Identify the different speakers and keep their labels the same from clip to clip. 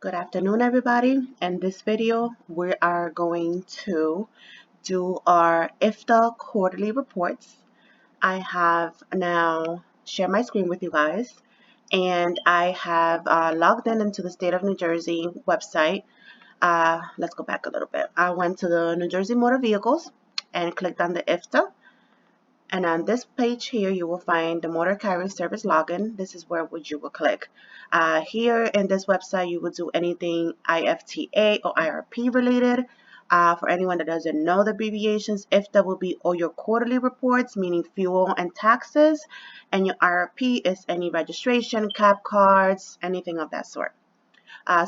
Speaker 1: Good afternoon, everybody. In this video, we are going to do our Ifta quarterly reports. I have now shared my screen with you guys, and I have logged in into the state of New Jersey website. Let's go back a little bit. I went to the New Jersey Motor Vehicles and clicked on the Ifta. And on this page here, you will find the Motor Carrier Service login. This is where you will click. Here in this website, you will do anything IFTA or IRP related. For anyone that doesn't know the abbreviations, IFTA will be all your quarterly reports, meaning fuel and taxes. And your IRP is any registration, cab cards, anything of that sort.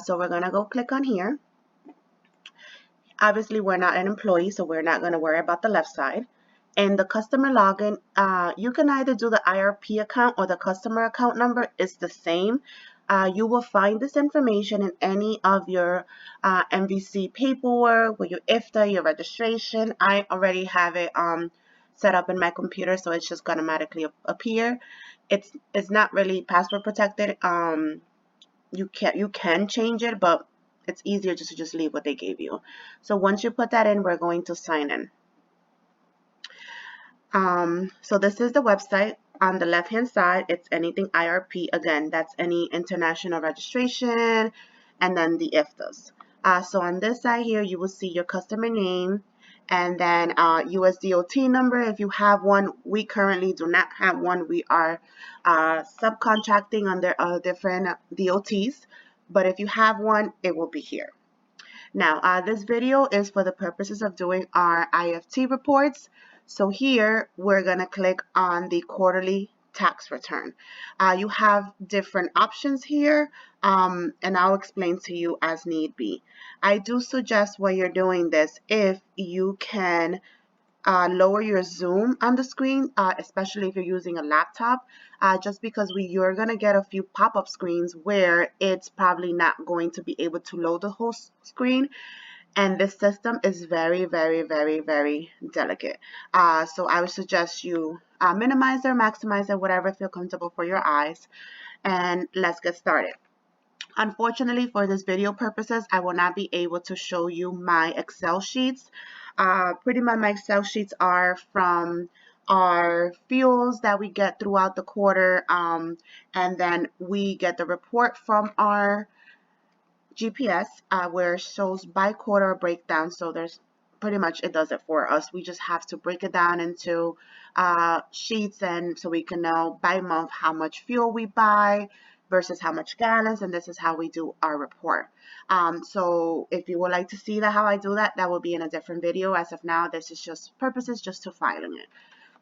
Speaker 1: So we're going to go click on here. Obviously, we're not an employee, so we're not going to worry about the left side. In the customer login, you can either do the IRP account or the customer account number is the same. You will find this information in any of your MVC paperwork with your IFTA, your registration. I already have it set up in my computer, so it's just going to automatically appear. It's not really password protected. You can change it, but it's easier just to leave what they gave you. So once you put that in, we're going to sign in. So this is the website. On the left hand side, it's anything IRP. Again, that's any international registration, and then the IFTAs. So on this side here, you will see your customer name, and then USDOT number if you have one. We currently do not have one. We are subcontracting under different DOTs, but if you have one, it will be here. Now, this video is for the purposes of doing our IFT reports. So here, we're going to click on the quarterly tax return. You have different options here, and I'll explain to you as need be. I do suggest when you're doing this, if you can lower your zoom on the screen, especially if you're using a laptop, just because you're going to get a few pop-up screens where it's probably not going to be able to load the whole screen. And this system is very, very, very, very delicate. So I would suggest you minimize it or maximize it, whatever feels comfortable for your eyes. And let's get started. Unfortunately, for this video purposes, I will not be able to show you my Excel sheets. Pretty much my Excel sheets are from our fuels that we get throughout the quarter, and then we get the report from our GPS where it shows by quarter breakdown. So there's pretty much, it does it for us. We just have to break it down into sheets, and so we can know by month how much fuel we buy versus how much gallons, and this is how we do our report. So if you would like to see how I do that, that will be in a different video. As of now, this is just purposes just to filing it.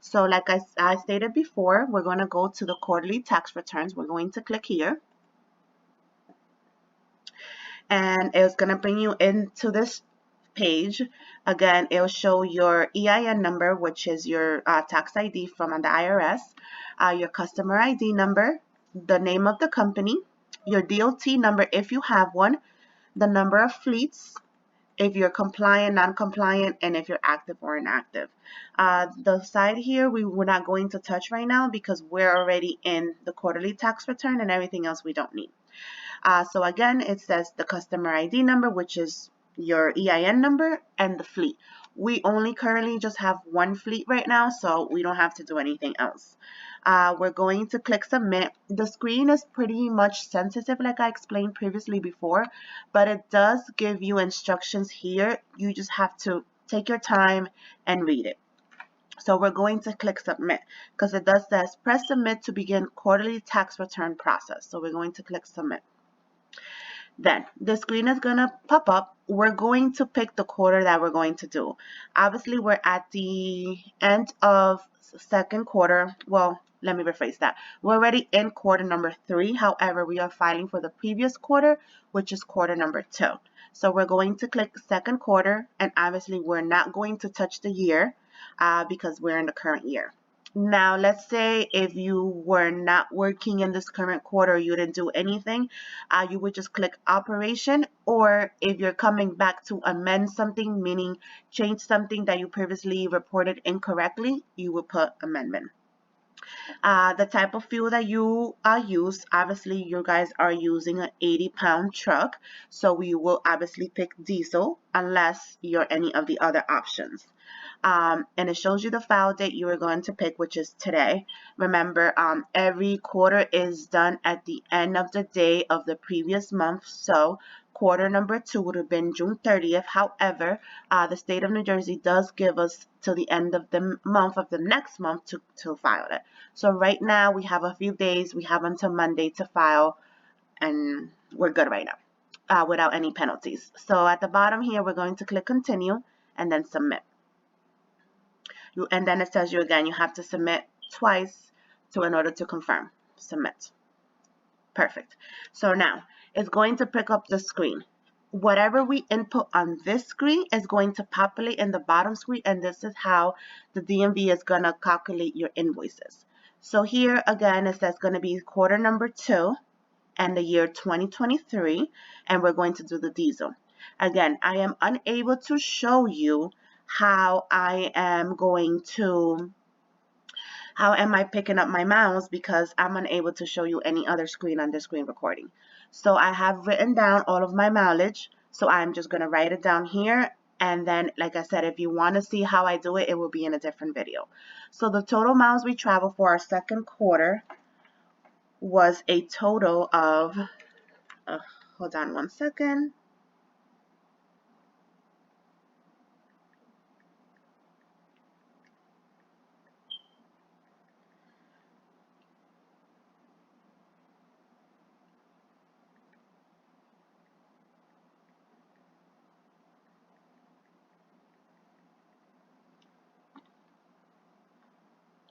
Speaker 1: So like I stated before, we're going to go to the quarterly tax returns. We're going to click here, and it's going to bring you into this page. Again, it'll show your EIN number, which is your tax ID from the IRS, your customer ID number, the name of the company, your DOT number if you have one, the number of fleets, if you're compliant, non-compliant, and if you're active or inactive. The side here we're not going to touch right now because we're already in the quarterly tax return, and everything else we don't need. So again, it says the customer ID number, which is your EIN number, and the fleet. We only currently just have one fleet right now, so we don't have to do anything else. We're going to click submit. The screen is pretty much sensitive, like I explained previously before, but it does give you instructions here. You just have to take your time and read it. So we're going to click submit because it does says press submit to begin quarterly tax return process. So we're going to click submit. Then the screen is going to pop up. We're going to pick the quarter that we're going to do. Obviously, we're at the end of second quarter. Well, let me rephrase that. We're already in quarter number 3. However, we are filing for the previous quarter, which is quarter number 2. So we're going to click second quarter, and obviously we're not going to touch the year because we're in the current year. Now, let's say if you were not working in this current quarter, you didn't do anything, you would just click operation, or if you're coming back to amend something, meaning change something that you previously reported incorrectly, you would put amendment. The type of fuel that you use, obviously you guys are using an 80-pound truck, so we will obviously pick diesel unless you're any of the other options. And it shows you the file date you are going to pick, which is today. Remember, every quarter is done at the end of the day of the previous month, so quarter number 2 would have been June 30th. However, the state of New Jersey does give us till the end of the month of the next month to file it. So right now we have a few days. We have until Monday to file, and we're good right now without any penalties. So at the bottom here, we're going to click continue and then submit. And then it tells you again, you have to submit twice in order to confirm. Submit. Perfect. So now it's going to pick up the screen. Whatever we input on this screen is going to populate in the bottom screen, and this is how the DMV is going to calculate your invoices. So here again, it says going to be quarter number 2 and the year 2023, and we're going to do the diesel. Again, I am unable to show you how I am picking up my miles because I'm unable to show you any other screen on the screen recording. So I have written down all of my mileage. So I'm just going to write it down here. And then, like I said, if you want to see how I do it, it will be in a different video. So the total miles we traveled for our second quarter was a total of, hold on one second.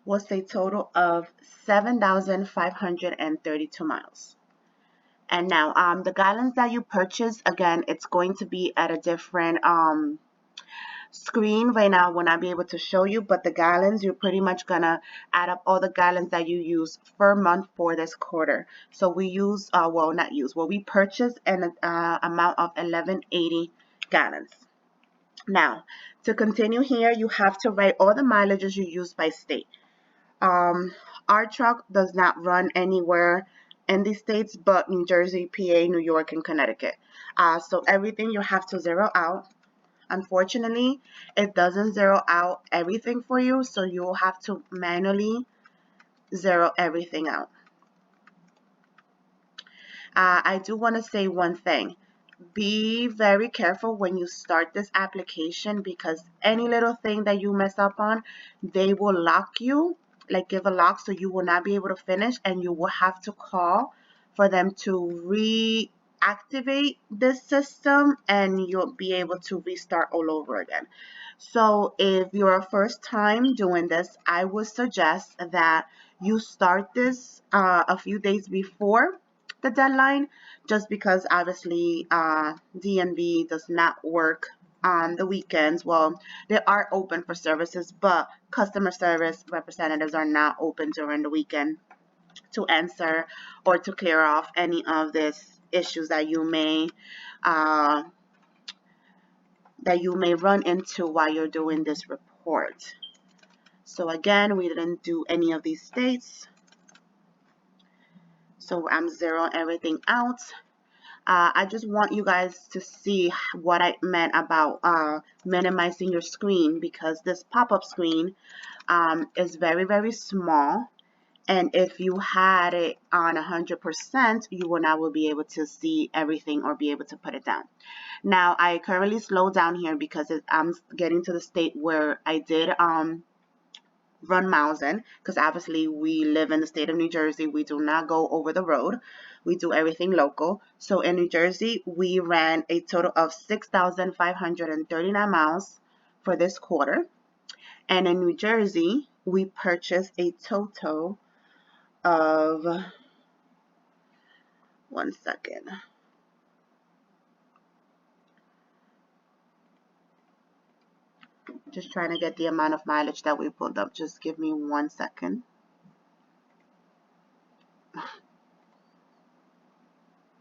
Speaker 1: Was a total of 7,532 miles. And now the gallons that you purchase, again, it's going to be at a different screen. Right now I will not be able to show you, but the gallons, you're pretty much gonna add up all the gallons that you use per month for this quarter. So we use, we purchase an amount of 1180 gallons. Now, to continue here, you have to write all the mileages you use by state. Our truck does not run anywhere in these states but New Jersey, PA, New York, and Connecticut. So everything you have to zero out. Unfortunately, it doesn't zero out everything for you, so you will have to manually zero everything out. I do want to say one thing. Be very careful when you start this application because any little thing that you mess up on, they will lock you, like give a lock, so you will not be able to finish and you will have to call for them to reactivate this system and you'll be able to restart all over again. So if you're a first time doing this, I would suggest that you start this a few days before the deadline, just because obviously DNB does not work on the weekends. Well, they are open for services, but customer service representatives are not open during the weekend to answer or to clear off any of these issues that you may run into while you're doing this report. So again, we didn't do any of these states. So I'm zeroing everything out. I just want you guys to see what I meant about minimizing your screen, because this pop-up screen is very, very small. And if you had it on 100%, you will not be able to see everything or be able to put it down. Now, I currently slowed down here because I'm getting to the state where I did run miles in, because obviously we live in the state of New Jersey. We do not go over the road. We do everything local. So in New Jersey, we ran a total of 6,539 miles for this quarter. And in New Jersey, we purchased a total of, one second. Just trying to get the amount of mileage that we pulled up. Just give me 1 second.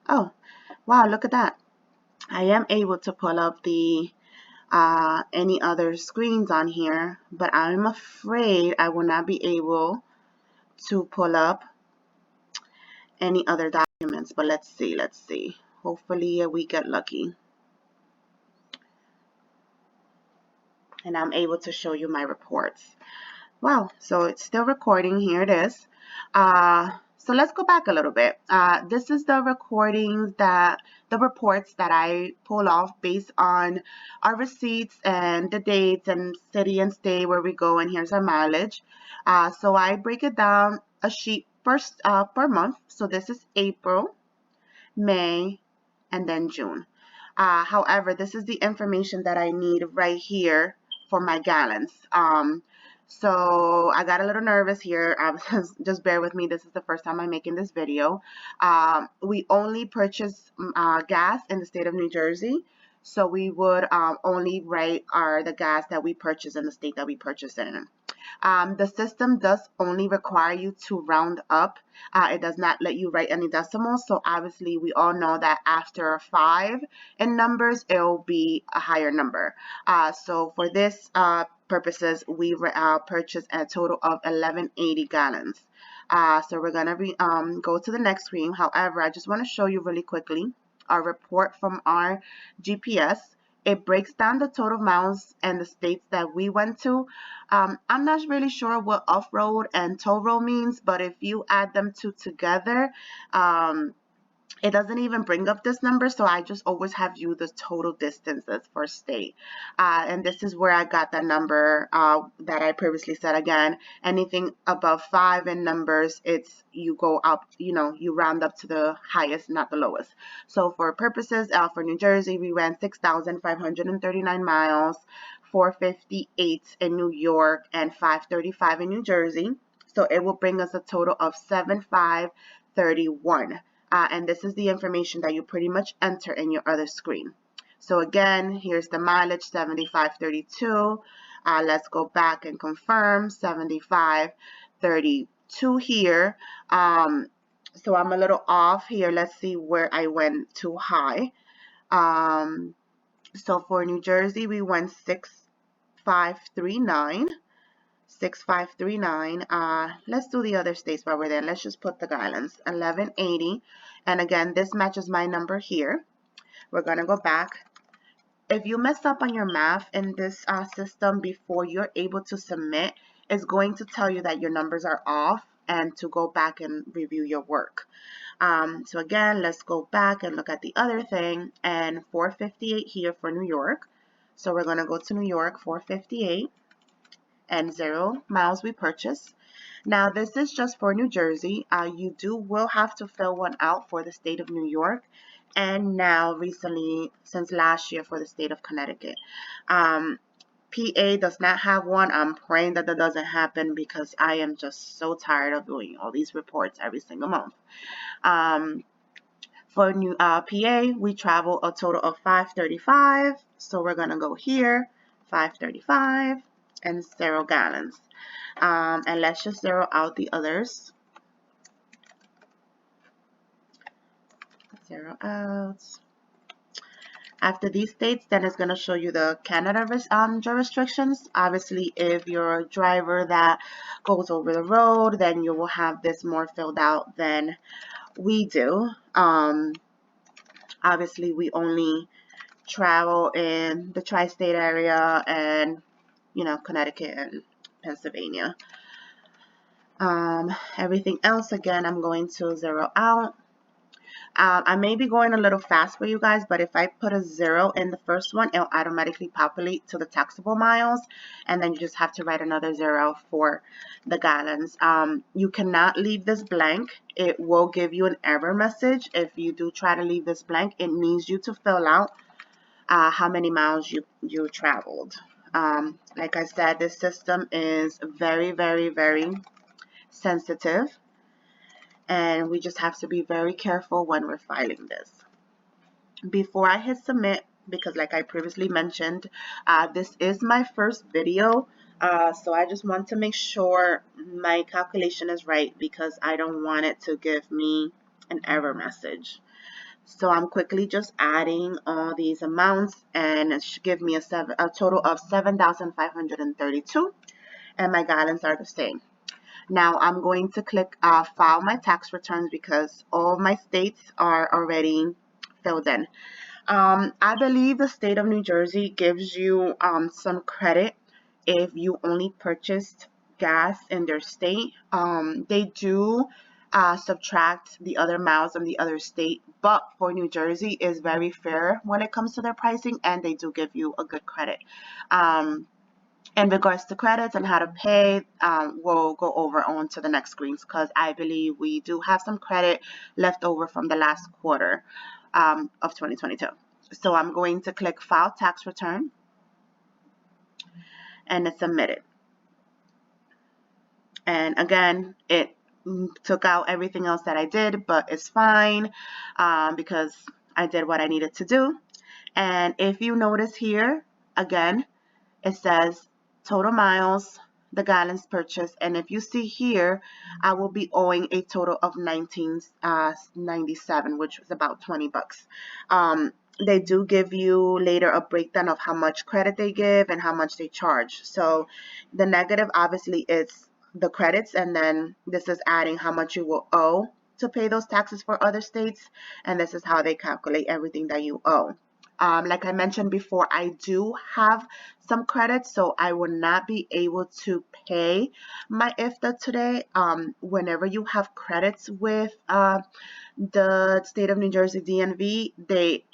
Speaker 1: Oh, wow, look at that. I am able to pull up the any other screens on here, but I'm afraid I will not be able to pull up any other documents, but let's see. Hopefully we get lucky and I'm able to show you my reports. Wow, so it's still recording. Here it is. So let's go back a little bit. This is the the reports that I pull off based on our receipts and the dates and city and state where we go, and here's our mileage. So I break it down a sheet per month. So this is April, May, and then June. However, this is the information that I need right here for my gallons. So I got a little nervous here. Just bear with me. This is the first time I'm making this video. We only purchase gas in the state of New Jersey. So we would only write the gas that we purchase in the state that we purchase in. The system does only require you to round up. It does not let you write any decimals. So obviously we all know that after 5 in numbers, it will be a higher number. So for this purposes, we purchased a total of 1180 gallons. So we're going to go to the next screen. However, I just want to show you really quickly our report from our GPS. It breaks down the total miles and the states that we went to. I'm not really sure what off-road and toll road means, but if you add them two together, it doesn't even bring up this number, so I just always have you the total distances for state. And this is where I got that number that I previously said. Again, anything above 5 in numbers, you go up, you round up to the highest, not the lowest. So for purposes, for New Jersey, we ran 6,539 miles, 458 in New York, and 535 in New Jersey. So it will bring us a total of 7,531. And this is the information that you pretty much enter in your other screen. So again, here's the mileage, 7532. Let's go back and confirm 7532 here. So I'm a little off here. Let's see where I went too high. So for New Jersey, we went 6539. 6539. Let's do the other states while we're there. Let's just put the gallons, 1180. And again, this matches my number here. We're going to go back. If you mess up on your math in this system before you're able to submit, it's going to tell you that your numbers are off and to go back and review your work. So again, let's go back and look at the other thing, and 458 here for New York. So we're going to go to New York, 458. And 0 miles we purchase. Now this is just for New Jersey. You will have to fill one out for the state of New York, and now recently, since last year, for the state of Connecticut. PA does not have one. I'm praying that doesn't happen because I am just so tired of doing all these reports every single month. For PA, we travel a total of 535. So we're going to go here, 535. And 0 gallons. And let's just zero out the others. Zero out. After these states, then it's going to show you the Canada restrictions. Obviously, if you're a driver that goes over the road, then you will have this more filled out than we do. Obviously, we only travel in the tri-state area and Connecticut and Pennsylvania. Everything else, again, I'm going to zero out. I may be going a little fast for you guys, but if I put a 0 in the first one, it'll automatically populate to the taxable miles, and then you just have to write another 0 for the gallons. You cannot leave this blank. It will give you an error message. If you do try to leave this blank, it needs you to fill out how many miles you traveled. Like I said, this system is very, very, very sensitive, and we just have to be very careful when we're filing this. Before I hit submit, because like I previously mentioned, this is my first video, so I just want to make sure my calculation is right because I don't want it to give me an error message. So I'm quickly just adding all these amounts, and it should give me a total of 7,532, and my gallons are the same. Now I'm going to click file my tax returns because all my states are already filled in. I believe the state of New Jersey gives you some credit if you only purchased gas in their state. They do subtract the other miles in the other state, but for New Jersey is very fair when it comes to their pricing, and they do give you a good credit. In regards to credits and how to pay, we'll go over on to the next screens because I believe we do have some credit left over from the last quarter of 2022. So I'm going to click File Tax Return, and it's submitted. And again, it took out everything else that I did, but it's fine because I did what I needed to do. And if you notice here, again, it says total miles, the gallons purchased, and if you see here, I will be owing a total of 19.97, which was about 20 bucks. They do give you later a breakdown of how much credit they give and how much they charge. So the negative obviously is the credits, and then this is adding how much you will owe to pay those taxes for other states, and this is how they calculate everything that you owe. Like I mentioned before, I do have some credits, so I will not be able to pay my Ifta today. Whenever you have credits with the state of New Jersey DMV, they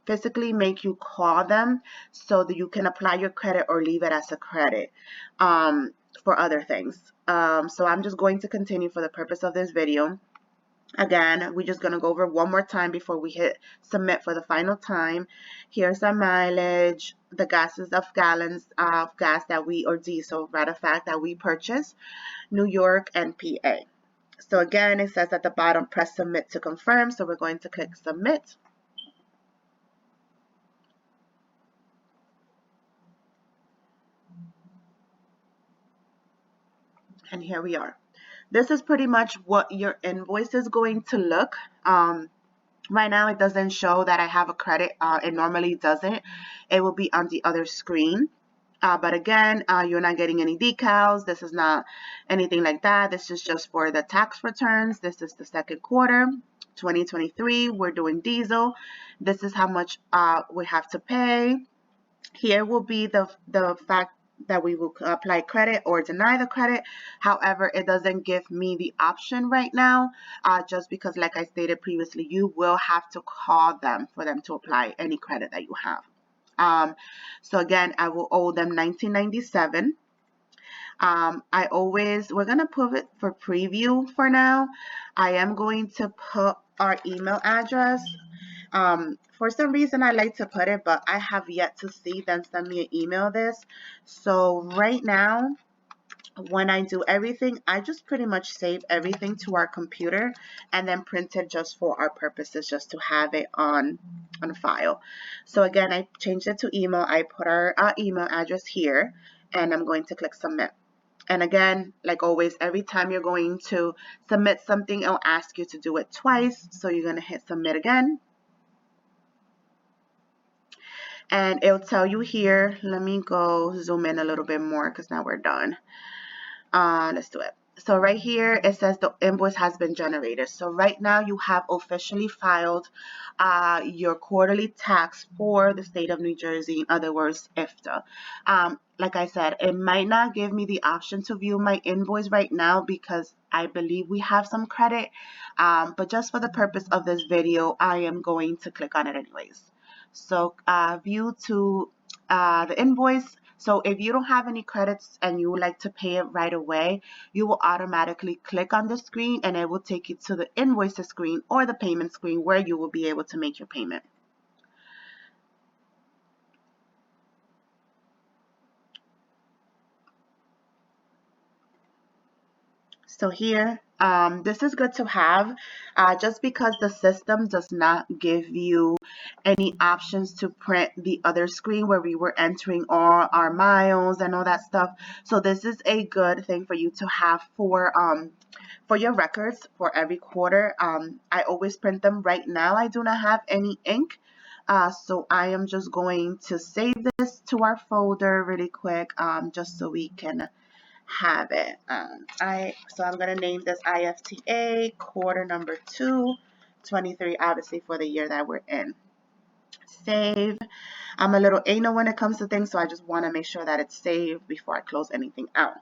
Speaker 1: physically make you call them so that you can apply your credit or leave it as a credit for other things. So I'm just going to continue for the purpose of this video. Again, we're just going to go over one more time before we hit submit for the final time. Here's our mileage, the gases of gallons of gas that we, or diesel, matter of fact, that we purchased, New York and PA. So again, it says at the bottom, press submit to confirm. So we're going to click submit. And here we are. This is pretty much what your invoice is going to look. Right now, it doesn't show that I have a credit. It normally doesn't. It will be on the other screen. But again, you're not getting any decals. This is not anything like that. This is just for the tax returns. This is the second quarter, 2023. We're doing diesel. This is how much we have to pay. Here will be the fact that we will apply credit or deny the credit. However, it doesn't give me the option right now, just because, like I stated previously, you will have to call them for them to apply any credit that you have. So again, I will owe them $19.97. We're going to put it for preview for now. I am going to put our email address. For some reason I like to put it, but I have yet to see them send me an email this. So right now, when I do everything, I just pretty much save everything to our computer and then print it just for our purposes, just to have it on file. So again, I changed it to email. I put our email address here, and I'm going to click submit. And again, like always, every time you're going to submit something, it'll ask you to do it twice. So you're going to hit submit again. And it'll tell you here, let me go zoom in a little bit more because now we're done. Let's do it. So right here, it says the invoice has been generated. So right now you have officially filed your quarterly tax for the state of New Jersey, in other words, Ifta. Like I said, it might not give me the option to view my invoice right now because I believe we have some credit. But just for the purpose of this video, I am going to click on it anyways. So view to the invoice. So if you don't have any credits and you would like to pay it right away, you will automatically click on the screen and it will take you to the invoices screen or the payment screen where you will be able to make your payment. So here, this is good to have just because the system does not give you any options to print the other screen where we were entering all our miles and all that stuff. So this is a good thing for you to have for your records for every quarter. I always print them. Right now, I do not have any ink. So I am just going to save this to our folder really quick just so we can have it. So I'm gonna name this IFTA quarter number 2, 23, obviously for the year that we're in. Save. I'm a little anal when it comes to things, so I just want to make sure that it's saved before I close anything out.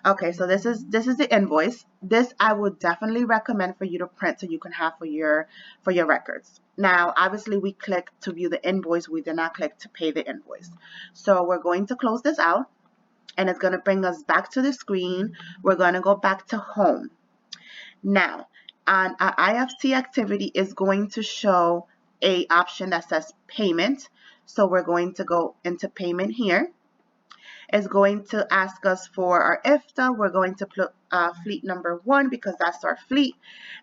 Speaker 1: Okay, so this is the invoice. This I would definitely recommend for you to print so you can have for your records. Now, obviously, we click to view the invoice. We did not click to pay the invoice. So we're going to close this out, and it's going to bring us back to the screen. We're going to go back to home. Now, on our IFT activity is going to show a option that says payment. So we're going to go into payment here. It's going to ask us for our Ifta. We're going to put fleet number 1 because that's our fleet.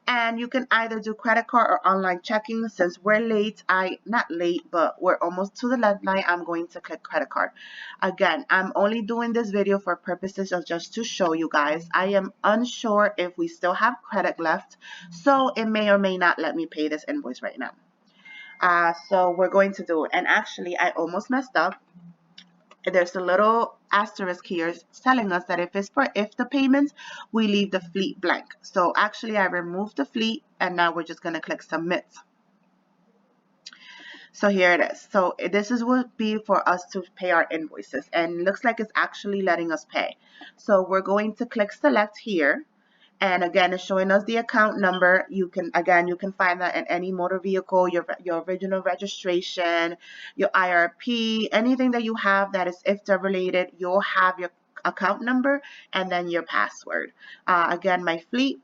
Speaker 1: And you can either do credit card or online checking. Since we're late, not late, but we're almost to the deadline, I'm going to click credit card. Again, I'm only doing this video for purposes of just to show you guys. I am unsure if we still have credit left, so it may or may not let me pay this invoice right now. So we're going to do it. And actually, I almost messed up. There's a little asterisk here telling us that if it's for Ifta payments, we leave the fleet blank. So actually, I removed the fleet, and now we're just going to click submit. So here it is. So this is what would be for us to pay our invoices, and it looks like it's actually letting us pay. So we're going to click select here. And again, it's showing us the account number. You can find that in any motor vehicle, your original registration, your IRP, anything that you have that is IFTA related, you'll have your account number and then your password. Again, my fleet,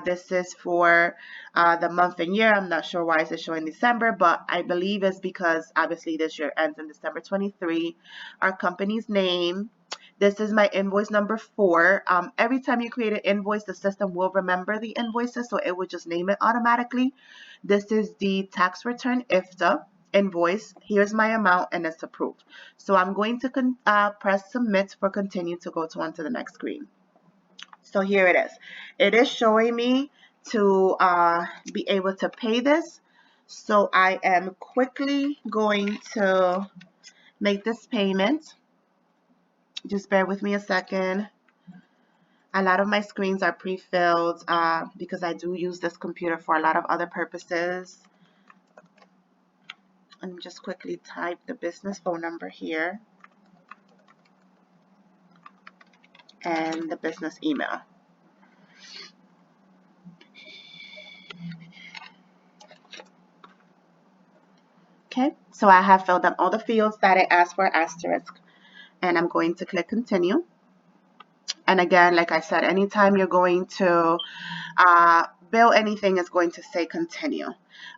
Speaker 1: this is for the month and year. I'm not sure why it's showing December, but I believe it's because obviously this year ends in December 23. Our company's name. This is my invoice number 4. Every time you create an invoice, the system will remember the invoices, so it will just name it automatically. This is the tax return Ifta invoice. Here's my amount, and it's approved. So I'm going to press submit for continue to go onto the next screen. So here it is. It is showing me to be able to pay this. So I am quickly going to make this payment. Just bear with me a second. A lot of my screens are pre-filled because I do use this computer for a lot of other purposes. Let me just quickly type the business phone number here and the business email. Okay, so I have filled up all the fields that it asked for asterisk, and I'm going to click continue. And again, like I said, anytime you're going to bill anything, is going to say continue.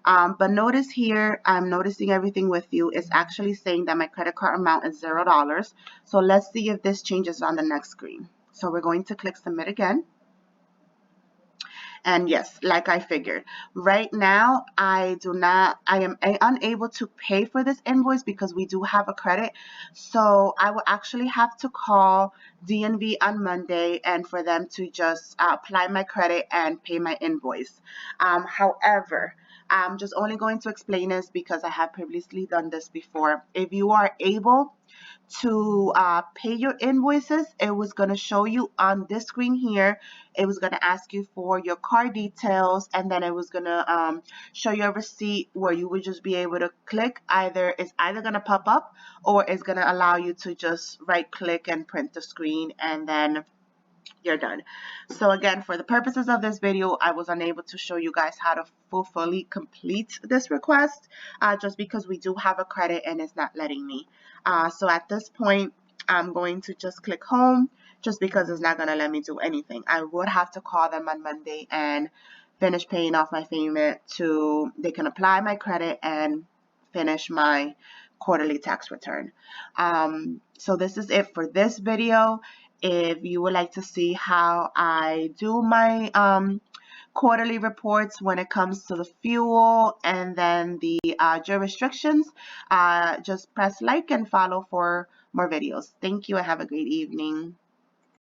Speaker 1: But notice here, I'm noticing everything with you is actually saying that my credit card amount is $0. So let's see if this changes on the next screen. So we're going to click submit again. And yes, like I figured, right now I am unable to pay for this invoice because we do have a credit. So I will actually have to call DNV on Monday and for them to just apply my credit and pay my invoice. However, I'm just only going to explain this because I have previously done this before. If you are able to pay your invoices, it was going to show you on this screen here. It was going to ask you for your card details, and then it was going to show you a receipt where you would just be able to click. It's either going to pop up or it's going to allow you to just right click and print the screen, and then you're done. So again, for the purposes of this video, I was unable to show you guys how to fully complete this request just because we do have a credit and it's not letting me. So at this point, I'm going to just click home just because it's not going to let me do anything. I would have to call them on Monday and finish paying off my payment they can apply my credit and finish my quarterly tax return. So this is it for this video. If you would like to see how I do my quarterly reports when it comes to the fuel and then the jurisdictions, just press like and follow for more videos. Thank you and have a great evening.